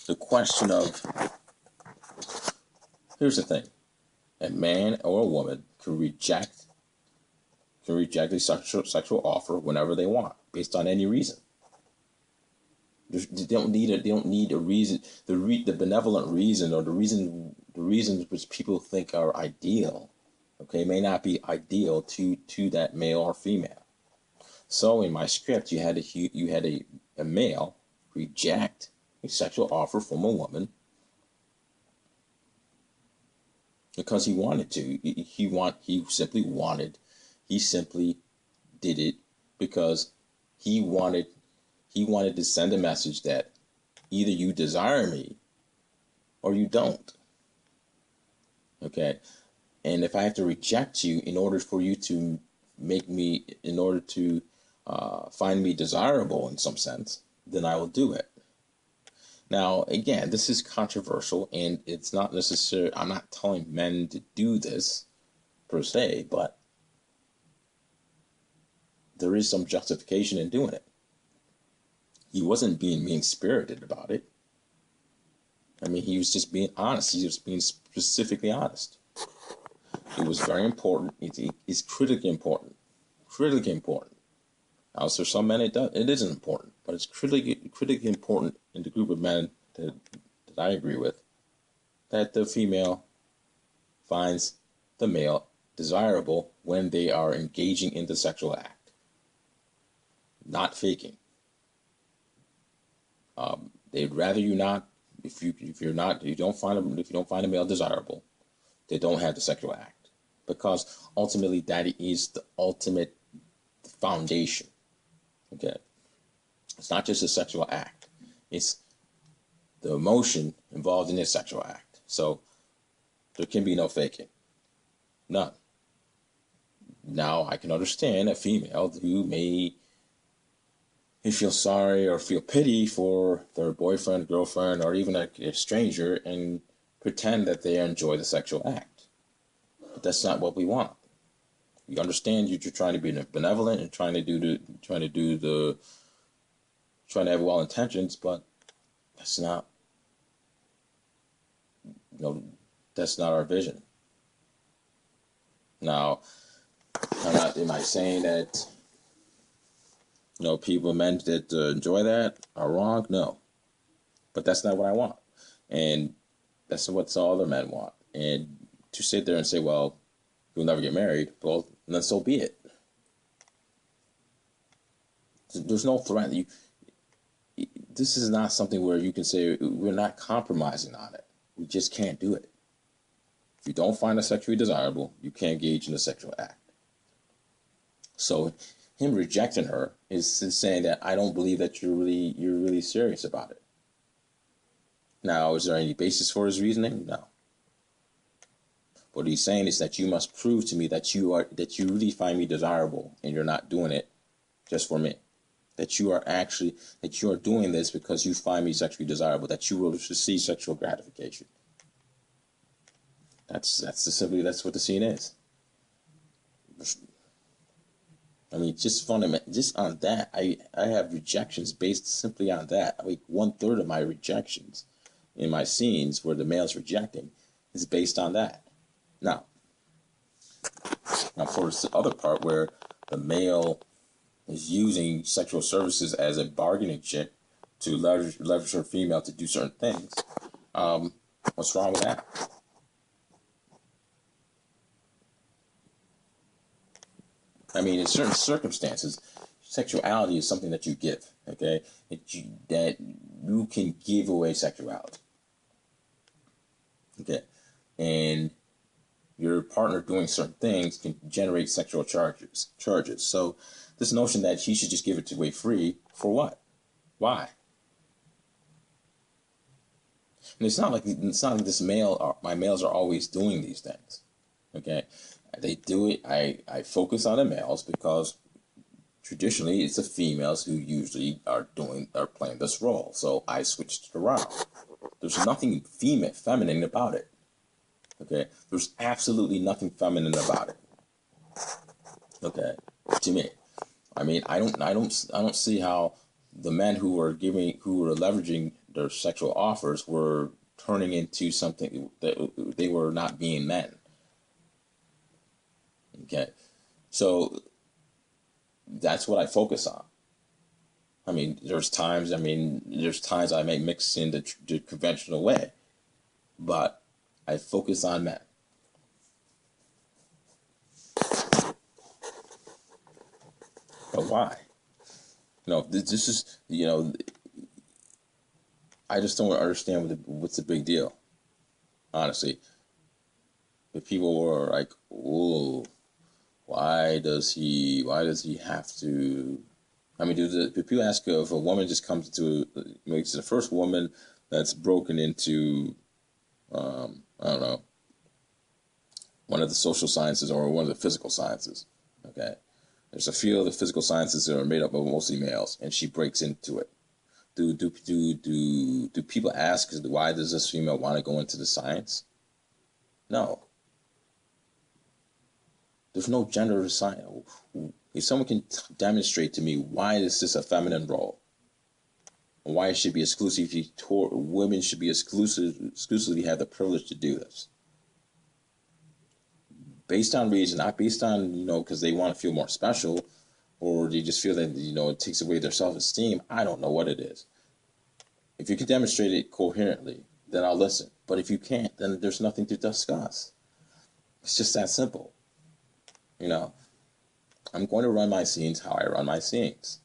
the question of, here's the thing, a man or a woman can reject a sexual offer whenever they want, based on any reason. They don't need a reason. The benevolent reason, or the reasons which people think are ideal, okay, may not be ideal to that male or female. So in my script, you had a male reject a sexual offer from a woman because he wanted to. He simply did it because he wanted to send a message that either you desire me or you don't. Okay? And if I have to reject you in order for you to find me desirable in some sense, then I will do it. Now, again, this is controversial, and it's not necessary. I'm not telling men to do this per se, but there is some justification in doing it. He wasn't being mean-spirited about it. I mean, he was just being honest. He was being specifically honest. It was very important. It's critically important. Critically important. Now, for some men, it isn't important, but it's critically important in the group of men that I agree with, that the female finds the male desirable when they are engaging in the sexual act, not faking. They'd rather you not. If you don't find a male desirable, they don't have the sexual act, because ultimately that is the ultimate foundation. Okay, it's not just a sexual act; it's the emotion involved in the sexual act. So there can be no faking, none. Now I can understand a female who may feel sorry or feel pity for their boyfriend, girlfriend, or even a stranger, and pretend that they enjoy the sexual act. But that's not what we want. You understand you're trying to be benevolent and trying to have well intentions, but that's not that's not our vision. Now, am I saying that men that enjoy that are wrong? No, but that's not what I want, and that's what all other men want. And to sit there and say, well, you'll never get married, well, then so be it. There's no threat. This is not something where you can say we're not compromising on it. We just can't do it. If you don't find it sexually desirable, you can't engage in the sexual act. So him rejecting her is saying that I don't believe that you're really serious about it. Now, is there any basis for his reasoning? No. What he's saying is that you must prove to me that you really find me desirable, and you're not doing it just for me. That you are doing this because you find me sexually desirable, that you will receive sexual gratification. That's what the scene is. I mean, just on that, I have rejections based simply on that. I mean, 1/3 of my rejections in my scenes where the male's rejecting is based on that. Now for the other part where the male is using sexual services as a bargaining chip to leverage her female to do certain things, what's wrong with that? I mean, in certain circumstances, sexuality is something that you give, okay? That you can give away sexuality, okay? And your partner doing certain things can generate sexual charges. So this notion that he should just give it away free, for what? Why? And it's not like my males are always doing these things, okay? They do it. I focus on the males because traditionally it's the females who usually are playing this role. So I switched it around. There's nothing feminine about it. Okay, there's absolutely nothing feminine about it. Okay, to me, I mean, I don't see how the men who were leveraging their sexual offers were turning into something that they were not being men. Okay, so that's what I focus on. There's times I may mix in the conventional way, but I focus on men. But why? This is, I just don't understand what's the big deal, honestly. But people were like, "Whoa, why does he have to?" Do people ask if a woman just comes to, makes the first woman that's broken into, I don't know, one of the social sciences or one of the physical sciences. Okay, there's a field of physical sciences that are made up of mostly males, and she breaks into it. Do people ask why does this female want to go into the science? No, there's no gender science. If someone can demonstrate to me why is this a feminine role, why it should be exclusively women should be exclusively have the privilege to do this, based on reason, not based on because they want to feel more special, or they just feel that it takes away their self-esteem. I don't know what it is. If you can demonstrate it coherently, then I'll listen. But if you can't, then there's nothing to discuss. It's just that simple. I'm going to run my scenes how I run my scenes.